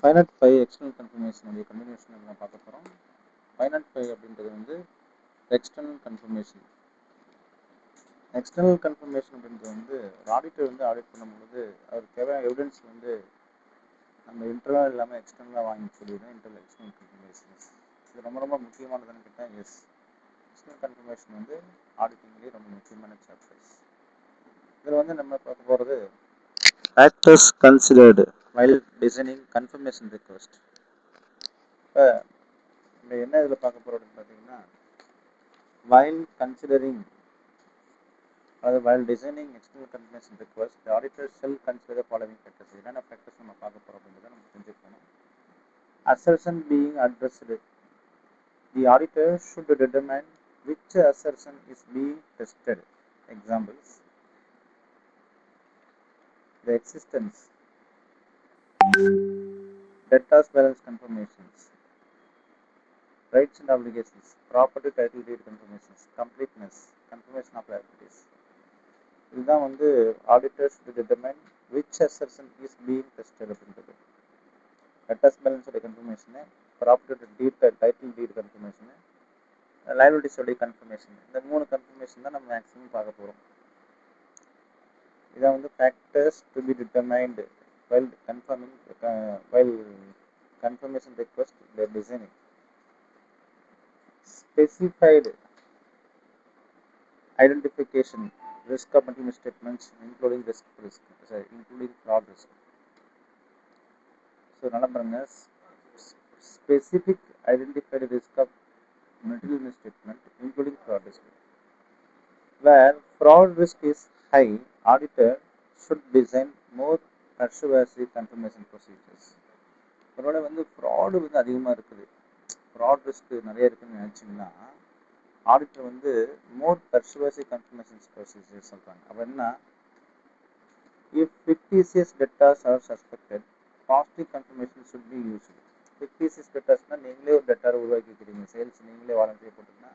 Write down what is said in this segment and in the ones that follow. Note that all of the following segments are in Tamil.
ஃபைனட் பை எக்ஸ்டர்னல் கன்ஃபர்மேஷனுடைய கன்டினியூஷன் நம்ம பார்க்க போகிறோம். ஃபைனட் பை அப்படின்றது வந்து எக்ஸ்டர்னல் கன்ஃபர்மேஷன். எக்ஸ்டர்னல் கன்ஃபர்மேஷன் அப்படின்றது வந்து ஒரு ஆடிட்டர் வந்து ஆடிட் பண்ணும்போது அவருக்கு தேவையான எவிடன்ஸ் வந்து நம்ம இன்டர்னல் இல்லாமல் எக்ஸ்டர்னலாக வாங்கி சொல்லிடுறோம். எக்ஸ்டர்னல் கன்ஃபர்மேஷன்ஸ் இது ரொம்ப ரொம்ப முக்கியமானதுன்னு கேட்டால் எஸ். எக்ஸ்டர்னல் கன்ஃபர்மேஷன் வந்து ஆடிட்டிங்லேயே ரொம்ப முக்கியமான சாப்டர்ஸ். இதில் வந்து நம்ம பார்க்க போகிறது factors considered while designing confirmation request. இப்போ நம்ம என்ன இதில் பார்க்க போகிறோம் அப்படின்னு பார்த்தீங்கன்னா, while considering while designing external confirmation request, the auditor shall consider the following factors. என்னென்ன ஃபேக்டர்ஸ் நம்ம பார்க்க போகிறோம் அப்படின்றத நம்ம தெரிஞ்சுக்கணும். Assertion being addressed, the auditor should determine which assertion is being tested. Examples: the existence, debtors balance confirmations, rights and obligations, property title deed confirmations, completeness, confirmation of liabilities. இதுதான் வந்து auditors to determine which assertion is being tested அப்படின்றது. debtors balance உடைய confirmation, property deed title deed confirmation, liabilities உடைய confirmation. இந்த மூணு confirmation தான் நம்ம மேக்ஸிமம் பார்க்க போகிறோம். இதான் வந்து factors to be determined while confirmation request they are designing. Specified identification, risk of material statements, including fraud risk. So நல்லா பாருங்க, specific identified risk of material misstatement, including fraud risk. Where fraud risk is high, auditor should design more persuasive confirmation procedures. ஒருவேளை வந்து ஃப்ராடு வந்து அதிகமாக இருக்குது, ஃப்ராட் ரிஸ்க் நிறைய இருக்குன்னு நினச்சிங்கன்னா ஆடிட்டர் வந்து மோர் பர்சுவேசிவ் கன்ஃபர்மேஷன் ப்ரொசீஜர் சொல்கிறாங்க. அப்போ என்ன, if fictitious debtors are suspected, positive confirmation should be used. Fictitious டெட்டாஸ்னால் நீங்களே ஒரு டெட்டாரை உருவாக்கிக்கிறீங்க, சேல்ஸ் நீங்களே வாலண்டியர் போட்டிங்கன்னா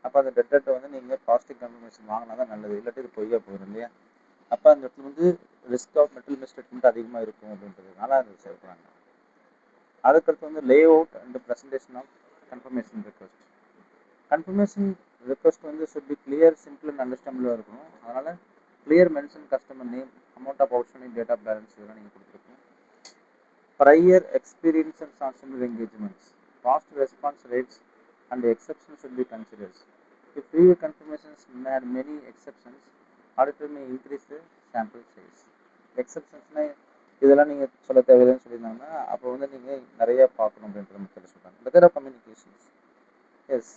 அப்போ அந்த டெட்டர்ட்டை வந்து நீங்கள் பாசிட்டிவ் கன்ஃபர்மேஷன் வாங்கினா தான் நல்லது, இல்லாட்டி இது பொய்யா போயிடும் இல்லையா. அப்போ அந்த இடத்துல வந்து ரிஸ்க் ஆஃப் மெட்டல் மிஸ்டேட்மெண்ட் அதிகமாக இருக்கும் அப்படின்றதுனால அது சேர்க்குறாங்க. அதுக்கடுத்து வந்து layout and presentation of confirmation request. Confirmation request வந்து should be clear, simple and அண்டர்ஸ்டாண்டபிளாக இருக்கணும். அதனால் clear mention customer name, amount of outstanding, date of balance இதெல்லாம் நீங்கள் கொடுத்துருக்கணும். Prior experience and sensible engagements, fast response rates and exception should be considers. If previous confirmations had many exceptions, auditor may increase the sample size. எக்ஸப்ஷன்ஸ்னா இதெல்லாம் நீங்கள் சொல்ல தேவையில்லைன்னு சொல்லியிருந்தாங்கன்னா அப்போ வந்து நீங்கள் நிறைய பார்க்கணும் அப்படின்ற மாதிரி சொல்கிறாங்க. Method of communications, yes,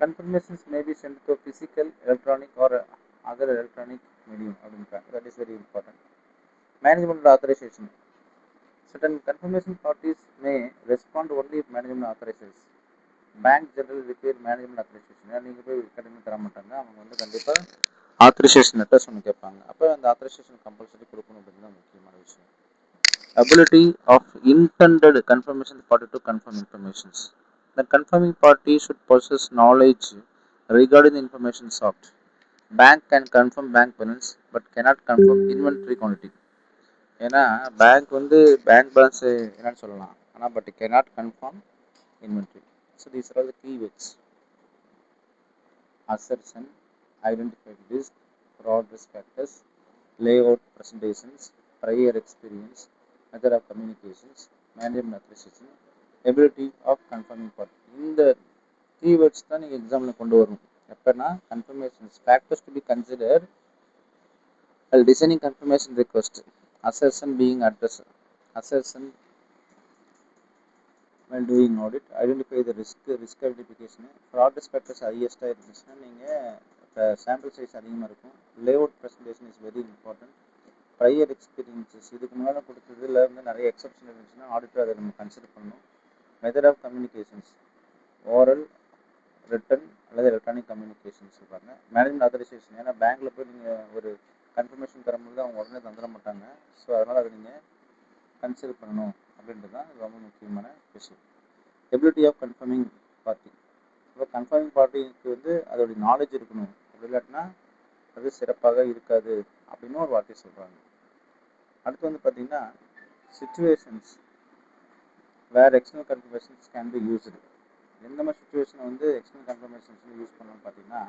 confirmations may be sent to physical, electronic or other electronic medium அப்படின்றாங்க. That is very important. Management authorization, certain confirmation parties may respond only if management authorizes. Bank general repair management authorization நீங்கள் போய் கட்டணம் தர மாட்டாங்க, அவங்க வந்து கண்டிப்பாக ஆத்தரைசேஷன் லெட்டர்ஸ் ஒன்று கேட்பாங்க. அப்போ அந்த ஆத்தரைசேஷன் கம்பல்சரி கொடுக்கணும் அப்படின்றது தான் முக்கியமான விஷயம். Ability of intended confirmation party to confirm informations. The confirming party should possess knowledge regarding the information sought. Bank can confirm bank balance but cannot confirm inventory quantity. ஏன்னா பேங்க் வந்து பேங்க் பேலன்ஸ் என்னன்னு சொல்லலாம், ஆனால் but cannot confirm inventory. So these are all the keywords: assertion, identified risk, fraud risk factors, layout presentations, prior experience, method of communications, management authorization, ability of confirming party. இந்த keywords தான் நீங்கள் எக்ஸாமில் கொண்டு வரணும். எப்போனா confirmations, factors to be considered while designing confirmation request, assertion being addressed, assertion while doing audit, identify the risk identification, fraud risk factors highest-ஆக இருந்துச்சுன்னா நீங்கள் சாம்பிள் சைஸ் அதிகமாக இருக்கும். Layout presentation is very important. Prior experiences, இதுக்கு முன்னால் கொடுத்ததுல வந்து நிறைய எக்ஸப்ஷன் இருந்துச்சுன்னா ஆடிட்டர் அதை நம்ம கன்சிடர் பண்ணணும். Method of communications, oral, written அல்லது எலக்ட்ரானிக் கம்யூனிகேஷன் சொல்கிறாங்க. மேனேஜ்மெண்ட் ஆத்தரைசேஷன், ஏன்னா பேங்க்கில் போய் நீங்கள் ஒரு கன்ஃபர்மேஷன் தரும்போது அவங்க உடனே தந்துட மாட்டாங்க. ஸோ அதனால் அதை நீங்கள் கன்சிடர் பண்ணணும் அப்படின்றது தான் ரொம்ப முக்கியமான விஷயம். எபிலிட்டி ஆஃப் கன்ஃபர்மிங் பார்ட்டி, இப்போ கன்ஃபர்மிங் பார்ட்டிக்கு வந்து அதோடைய நாலேஜ் இருக்கணும், அப்படி இல்லாட்டினா அது சிறப்பாக இருக்காது அப்படின்னு ஒரு வார்த்தை சொல்கிறாங்க. அடுத்து வந்து பார்த்திங்கன்னா situations, where external confirmations can be used. எந்த மாதிரி சுச்சுவேஷன் வந்து எக்ஸ்டர்னல் கன்ஃபர்மேஷன்ஸ் யூஸ் பண்ணணும்னு பார்த்தீங்கன்னா,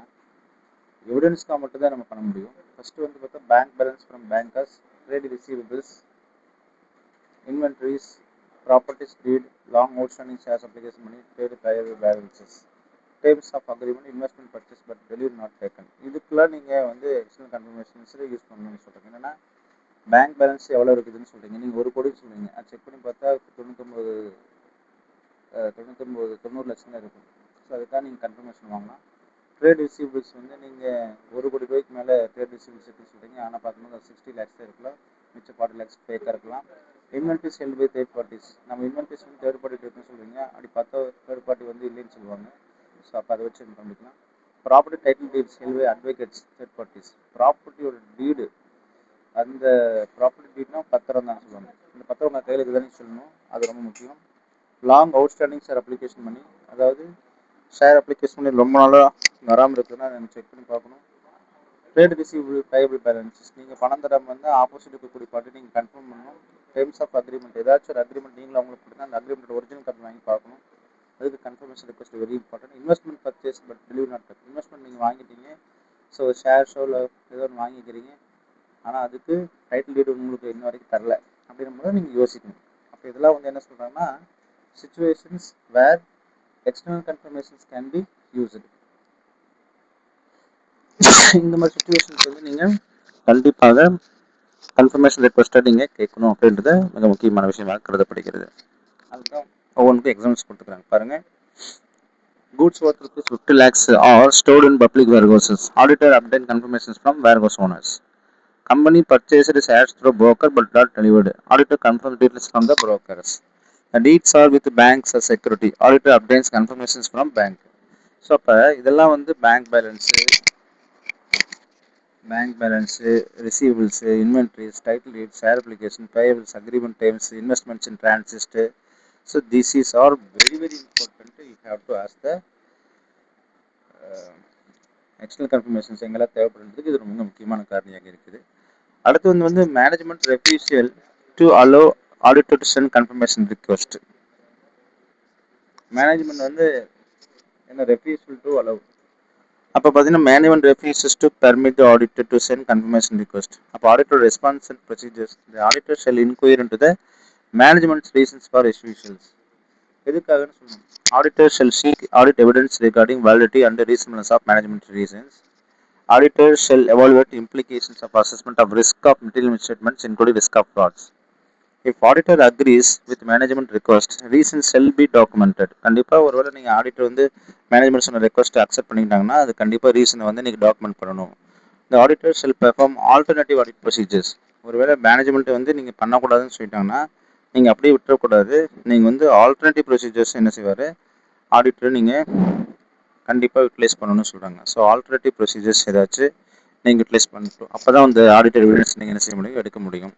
எவிடன்ஸ்க்காக மட்டும் தான் நம்ம பண்ண முடியும். ஃபர்ஸ்ட் வந்து பார்த்தா bank balance from bankers, trade receivables, inventories, properties deed, long outstanding shares application money, trade payable balances, terms of agreement, investment purchase but delivery not taken. இதுக்குலாம் நீங்கள் வந்து எக்ஸ்டர்னல் கன்ஃபர்மேஷன்ஸ் யூஸ் பண்ணணும்னு சொல்கிறீங்க. என்னென்னா பேங்க் பேலன்ஸ் எவ்வளோ இருக்குதுன்னு சொல்கிறீங்க, நீங்கள் 1 கோடி சொல்கிறீங்க, அது செக் பண்ணி பார்த்தா 90 லட்சம் தான் இருக்கும். ஸோ அதுக்காக நீங்கள் கன்ஃபர்மேஷன் வாங்கலாம். ட்ரேட் ரிசீவபிள்ஸ் வந்து நீங்கள் 1 கோடி ரூபாய்க்கு மேலே ட்ரேட் ரிசீவபிள்ஸ் இருக்குன்னு சொல்கிறீங்க, ஆனால் பார்க்கும்போது 60 lakhs இருக்கலாம், மிச்சம் 40 lakhs ஃபேக்காக இருக்கலாம். Inventories held by third parties, நம்ம இன்வென்ட்ரிஸ் வந்து தேர்ட் பார்ட்டி இருக்குன்னு சொல்கிறீங்க, அப்படி பார்த்தா தேர்ட் பார்ட்டி வந்து இல்லைன்னு சொல்லுவாங்க. ஸோ அப்போ அதை வச்சு பண்ணிக்கலாம். Property title deeds held by advocates third parties, ப்ராப்பர்ட்டியோட டீடு, அந்த ப்ராப்பர்ட்டி டீட்னா பத்திரம் தான் சொல்லுவாங்க, இந்த பத்திரம் உங்கள் கையில் இருக்குதானே சொல்லணும், அது ரொம்ப முக்கியம். லாங் அவுட்ஸ்டாண்டிங் ஷேர் அப்ளிகேஷன் பண்ணி, அதாவது ஷேர் அப்ளிகேஷன் பண்ணி ரொம்ப நாளாக வராமல் இருக்குதுன்னா அதை நம்ம செக் பண்ணி பார்க்கணும். ட்ரேட் ரிசீவபிள் பேயபிள் பேலன்சஸ், நீங்கள் பணம் தராமல் வந்து ஆப்போசிட் இருக்கக்கூடிய பார்ட்டி நீங்கள் கன்ஃபார்ம் பண்ணணும். டெர்ம்ஸ் ஆஃப் அக்ரிமெண்ட், ஏதாச்சும் ஒரு அக்ரிமெண்ட் நீங்களும் அவங்களுக்கு கொடுத்தா அந்த அக்ரிமெண்ட் ஒரிஜினல் காப்பி வாங்கி பார்க்கணும். அதுக்கு confirmation request very important. Investment purchase but delivery not taken, investment நீங்கள் வாங்கிட்டீங்க, ஸோ ஷேர்ஸோ இல்லை ஏதோ ஒன்று வாங்கிக்கிறீங்க, ஆனால் அதுக்கு டைட்டில் டீட் உங்களுக்கு இன்ன வரைக்கும் தரல அப்படின்ற போது நீங்கள் யோசிக்கணும். அப்போ இதெல்லாம் வந்து என்ன சொல்கிறாங்கன்னா situations where external confirmations can be used. இந்த மாதிரி சுச்சுவேஷன்ஸ் வந்து நீங்கள் கண்டிப்பாக கன்ஃபர்மேஷன் ரெக்வஸ்ட்டை நீங்கள் கேட்கணும் அப்படின்றது மிக முக்கியமான விஷயமாக கருதப்படுகிறது. அதுதான் ஒவ்வொன்றுக்கும் எக்ஸாம்பிள்ஸ் கொடுத்துக்கிறாங்க பாருங்கள். Goods worth ₹50 lakhs are stored in public warehouses. Auditor obtained confirmations from warehouse owners. Company purchased shares through broker but not delivered. Auditor confirms details from the brokers. The deeds are with banks as security. Auditor obtains confirmations from bank. So அப்போ இதெல்லாம் வந்து bank balance, receivables, inventories, title deed, share application, payables, agreement times, investments in transit. So this is are very very important. You have to ask the external confirmations எங்கெல்லாம் தேவைப்படுறதுக்கு இது ரொம்ப முக்கியமான காரணியாக இருக்குது. அடுத்து வந்து management refusal to allow auditor to send confirmation request. Management வந்து என்ன ரெஃப்யூஷியல் டு அலோ, அப்போ பார்த்தீங்கன்னா management refuses to permit the auditor to send confirmation request. அப்போ auditor response and procedures, the auditor shall inquire into the management's reasons for refusals. எதுக்காகன்னு சொல்லணும். Auditor shall seek audit evidence regarding validity and reasonableness of management reasons. Auditor shall evaluate implications of assessment of risk of material misstatements, including risk of frauds. If auditor agrees with management request, reasons shall be documented. கண்டிப்பாக ஒருவேளை நீங்கள் ஆடிட்டர் வந்து மேனேஜ்மெண்ட் சொன்ன ரெக்வஸ்ட் அக்செப்ட் பண்ணிட்டாங்கன்னா அது கண்டிப்பாக ரீசனை வந்து நீங்கள் டாக்குமெண்ட் பண்ணணும். இந்த auditor shell perform alternative audit procedures. ஒருவேளை மேனேஜ்மெண்ட் வந்து நீங்கள் பண்ணக்கூடாதுன்னு சொல்லிட்டாங்கன்னா நீங்கள் அப்படியே விட்டுறக்கூடாது. நீங்கள் வந்து ஆல்டர்னேட்டிவ் ப்ரொசீஜர்ஸ் என்ன செய்வார் ஆடிட்டர் நீங்கள் கண்டிப்பாக யூட்டிலைஸ் பண்ணணும்னு சொல்கிறாங்க. ஸோ ஆல்டர்னேட்டிவ் ப்ரொசீஜர்ஸ் ஏதாச்சும் நீங்கள் யூட்டிலைஸ் பண்ணிட்டோம், அப்போ தான் வந்து ஆடிட்டர் எவிடன்ஸ் நீங்கள் என்ன செய்ய முடியும், எடுக்க முடியும்.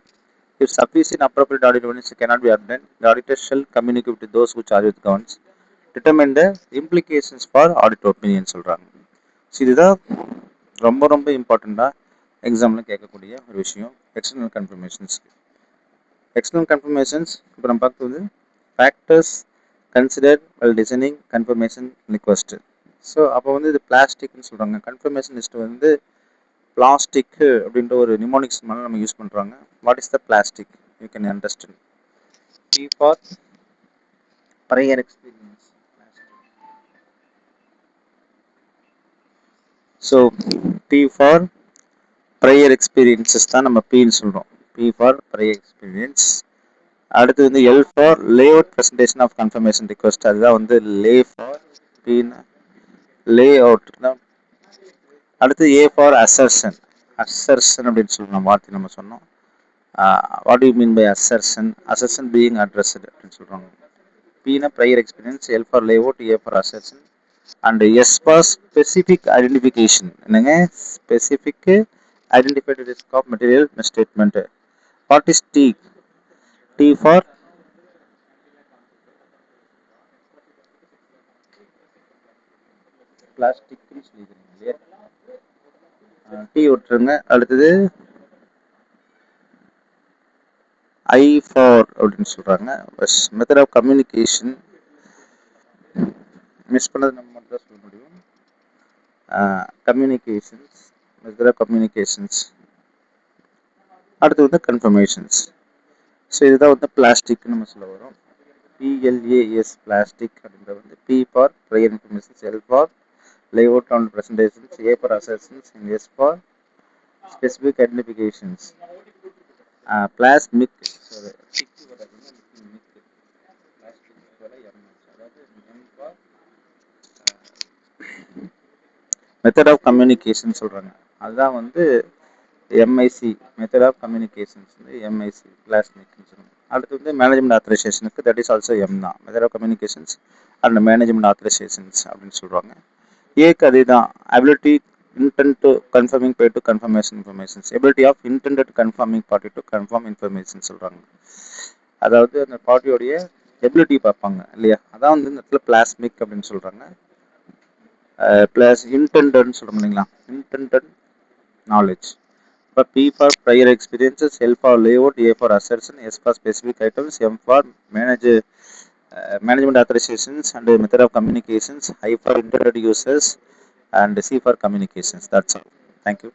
If sufficient appropriate audit evidence cannot be obtained, the auditor shall communicate with those who charge with governance, determine the implications for audit opinion சொல்கிறாங்க. ஸோ இதுதான் ரொம்ப ரொம்ப இம்பார்ட்டண்ட்டாக எக்ஸாமில் கேட்கக்கூடிய ஒரு விஷயம் எக்ஸ்டர்னல் கன்ஃபர்மேஷன்ஸ். எக்ஸ்டர்னல் கன்ஃபர்மேஷன்ஸ் இப்போ நம்ம பார்க்குறது factors consider well designing confirmation request. So அப்போ வந்து இது பிளாஸ்டிக்னு சொல்கிறாங்க. கன்ஃபர்மேஷன் லிஸ்ட் வந்து பிளாஸ்டிக் அப்படின்ற ஒரு நிமோனிக்ஸ் மேலே நம்ம யூஸ் பண்ணுறாங்க. What is the plastic you can understand. P for prior experience. So P for prior experiences தான் நம்ம Pன்னு சொல்கிறோம். P for prior experience. அடுத்து வந்து L for layout presentation of confirmation request. அதுதான் வந்து lay for Pன்னு layout. அடுத்து A for assertion. Assertion அப்படின்னு சொல்லி நம்ம வார்த்தை நம்ம சொன்னோம். What do you mean by assertion? Assertion being addressed அப்படின்னு சொல்கிறாங்க. P na prior experience, L for layout, A for assertion, and S for specific identification. என்னங்க specific identified risk of material misstatement. What is T? T for plastic. T விட்டுருங்க. அடுத்தது ஐ ஃபார் அப்படின்னு சொல்கிறாங்க. மெத்தட் ஆஃப் கம்யூனிகேஷன் மிஸ் பண்ணது நம்ம மட்டும் தான் சொல்ல முடியும். Communications, method of communications. அடுத்து வந்து கன்ஃபர்மேஷன்ஸ். ஸோ இதுதான் வந்து பிளாஸ்டிக்னு நம்ம சொல்ல வரோம். பிஎல்ஏஎஸ் பிளாஸ்டிக் அப்படின்றது வந்து P for prior informations, L for layout and presentations, A for assertions, and S for specific identifications. Plasmic, method of communication சொல்கிறாங்க. அதுதான் வந்து எம்ஐசி, மெத்தட் ஆஃப் கம்யூனிகேஷன்ஸ் வந்து எம்ஐசி பிளாஸ்மிக்னு சொல்லுவாங்க. அடுத்து வந்து மேனேஜ்மெண்ட் ஆத்தரைசேஷனுக்கு தட் இஸ் ஆல்சோ எம் தான், method of communications and management authorizations அப்படின்னு சொல்கிறாங்க. ஏக்கு அதே தான், ability intent to confirming party to confirmation informations, ability of intended confirming party to confirm information சொல்கிறாங்க. அதாவது அந்த பார்ட்டியோடைய எபிலிட்டி பார்ப்பாங்க இல்லையா, அதான் வந்து இந்த இடத்துல பிளாஸ்மிக் அப்படின்னு சொல்கிறாங்க. ப்ளஸ் இன்டென்டட்னு சொல்கிறோம் இல்லைங்களா, இன்டென்டட் நாலேஜ். இப்போ P for prior experiences, L for layout, A for assertion, S for specific items, M for management authorizations and method of communications, I for intended users, and C for communications. That's all. Thank you.